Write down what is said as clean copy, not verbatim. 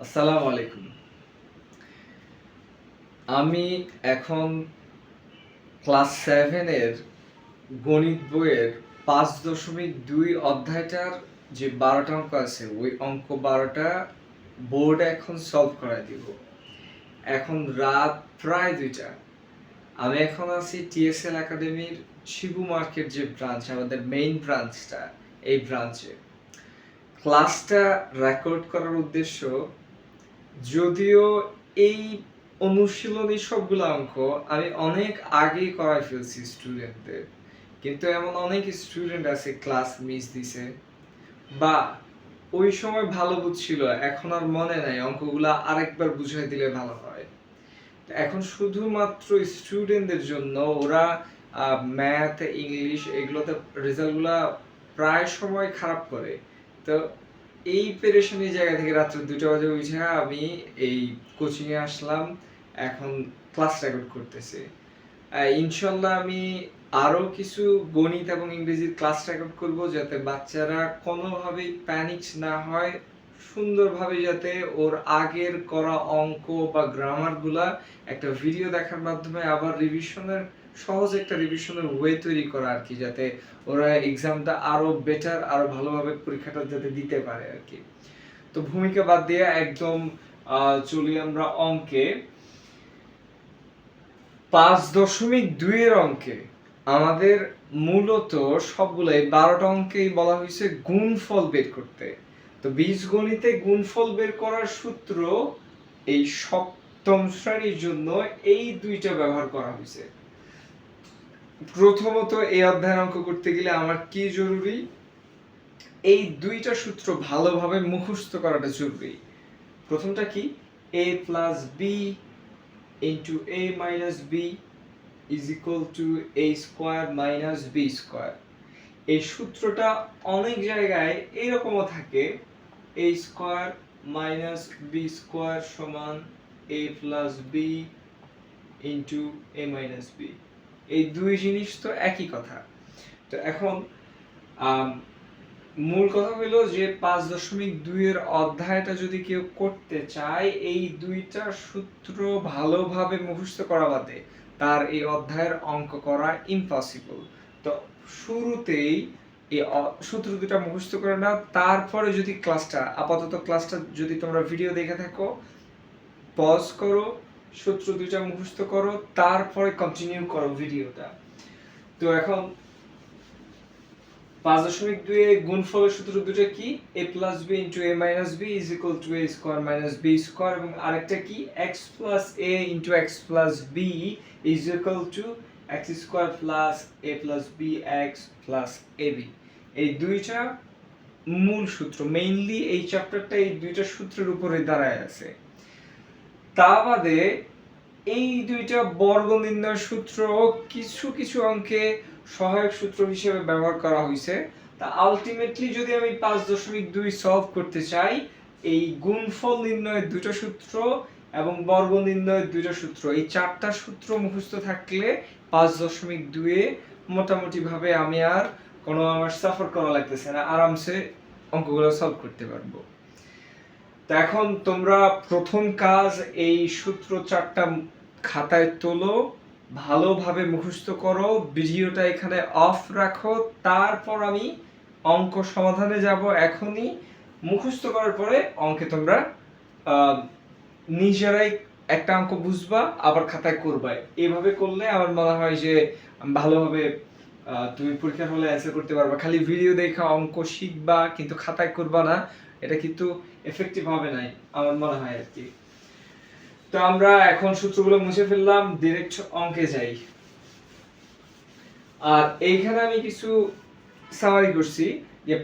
আসসালামু আলাইকুম। আমি এখন ক্লাস 7 এর গণিত বইয়ের ৫.২ অধ্যায়টার যে ১২ টা অঙ্ক আছে ওই অঙ্ক ১২ টা বোর্ডে এখন সলভ করায় দিব। এখন রাত প্রায় ২ টা। আমি এখন আছি টিএসএল একাডেমির শিবু মার্কেট যে ব্রাঞ্চ, আমাদের মেইন ব্রাঞ্চটা, এই ব্রাঞ্চে। ক্লাসটা রেকর্ড করার উদ্দেশ্য, যদিও এই অনুশীলনী সবগুলো অঙ্ক আমি অনেক আগেই করায় ফেলছি স্টুডেন্টদের, কিন্তু এমন অনেক স্টুডেন্ট আছে ক্লাস মিস দিছে বা ওই সময় ভালো বুঝছিল, এখন আর মনে নাই, অঙ্কগুলা আরেকবার বুঝাই দিলে ভালো হয়। এখন শুধুমাত্র স্টুডেন্টদের জন্য ওরা ম্যাথ, ইংলিশ এগুলোতে রেজাল্টগুলা প্রায় সময় খারাপ করে। তো এই পেরেশানির জায়গা থেকে রাত্র 2টা বাজে উঠে আমি এই কোচিংয়ে আসলাম, এখন ক্লাস রেকর্ড করতেছি। ইনশাল্লাহ আমি আরো কিছু গণিত এবং ইংরেজির ক্লাস রেকর্ড করব, যাতে বাচ্চারা কোনোভাবেই প্যানিক না হয়, সুন্দরভাবে যাতে ওর আগের করা অঙ্ক বা গ্রামার গুলা একটা ভিডিও দেখার মাধ্যমে আবার রিভিশনের সহজ একটা রিভিশনের ওয়ে তৈরি করা আর কি, যাতে ওরা এক্সামটা আরো বেটার, আরো ভালোভাবে পরীক্ষাটা যাতে দিতে পারে আর কি। তো ভূমিকা বাদ দিয়ে একদম চলি আমরা অঙ্কে। ৫.২ এর অঙ্কে আমাদের মূলত সবগুলাই ১২টা অঙ্কেই বলা হয়েছে গুণফল বের করতে। তো বীজগণিতে গুণফল বের করার সূত্র এই সপ্তম শ্রেণীর জন্য এই দুইটা ব্যবহার করা হয়েছে। প্রথমত এই অধ্যায়ের অঙ্ক করতে গেলে আমার কি জরুরি? এই দুইটা সূত্র ভালোভাবে মুখস্থ করাটা জরুরি। প্রথমটা কি? a plus B into a minus B is equal to a square minus b square। এই সূত্রটা অনেক জায়গায় এইরকমও থাকে, a square minus b square সমান a plus b into a minus b। এই দুই জিনিস তো একই কথা। তো এখন মূল কথা হলো যে ৫.২ এর অধ্যায়টা যদি কেউ করতে চায়, এই দুইটা সূত্র ভালোভাবে মুখস্থ করা বাদে তার এই অধ্যায়ের অঙ্ক করা ইম্পসিবল। তো শুরুতেই এই সূত্র দুটো মুখস্থ করে নাও, তারপরে যদি আপাতত ক্লাসটা যদি তোমরা ভিডিও দেখে থাকো, পজ করো, সূত্র দুটো মুখস্থ করো, তারপরে কন্টিনিউ করো ভিডিওটা। তো এখন ৫.২ এর গুণফলের সূত্র দুটো কি? a plus b into a minus b is equal to a square minus b square, এবং আরেকটা কি? x plus a into x plus b is equal to x square plus a plus b x plus ab। এই দুইটা মূল সূত্র, mainly এই চ্যাপ্টারটা এই দুইটা সূত্রের উপরে দাঁড়ায় আছে। তা বাদে এই দুইটা বর্গ নির্ণয়ের সূত্র কিছু কিছু অঙ্কে সহায়ক সূত্র হিসেবে ব্যবহার করা হয়েছে। তা আলটিমেটলি যদি আমি ৫.২ সলভ করতে চাই, এই গুণফল নির্ণয়ের দুটো সূত্র এবং বর্গ নির্ণয়ের দুটো সূত্র, এই চারটা সূত্র মুখস্থ থাকলে ৫.২ এ মোটামুটি ভাবে আমি আর আমার সাফার করা লাগতেছে না, আরামসে অঙ্কগুলো সলভ করতে পারবো। তো এখন তোমরা প্রথম কাজ, এই সূত্র চারটা খাতায় তোলো, ভালোভাবে মুখস্থ করো, ভিডিওটা এখানে অফ রাখো, তারপর আমি অঙ্ক সমাধানে যাব এখনই। মুখস্থ করার পরে অঙ্কে তোমরা নিজেরাই একটা অঙ্ক বুঝবা, আবার খাতায় করবা। এইভাবে করলে আমার মনে হয় যে ভালোভাবে তুমি পরীক্ষার হলে অ্যান্সার করতে পারবা। খালি ভিডিও দেখা অঙ্ক শিখবা কিন্তু খাতায় করবা না, এটা কিন্তু এফেক্টিভ হবে না আমার মনে হয় আর কি। তো আমরা এখন সূত্রগুলো মুছে ফেললাম, ডাইরেক্ট অঙ্কে যাই। আর এইখানে আমি কিছু সামারি করছি।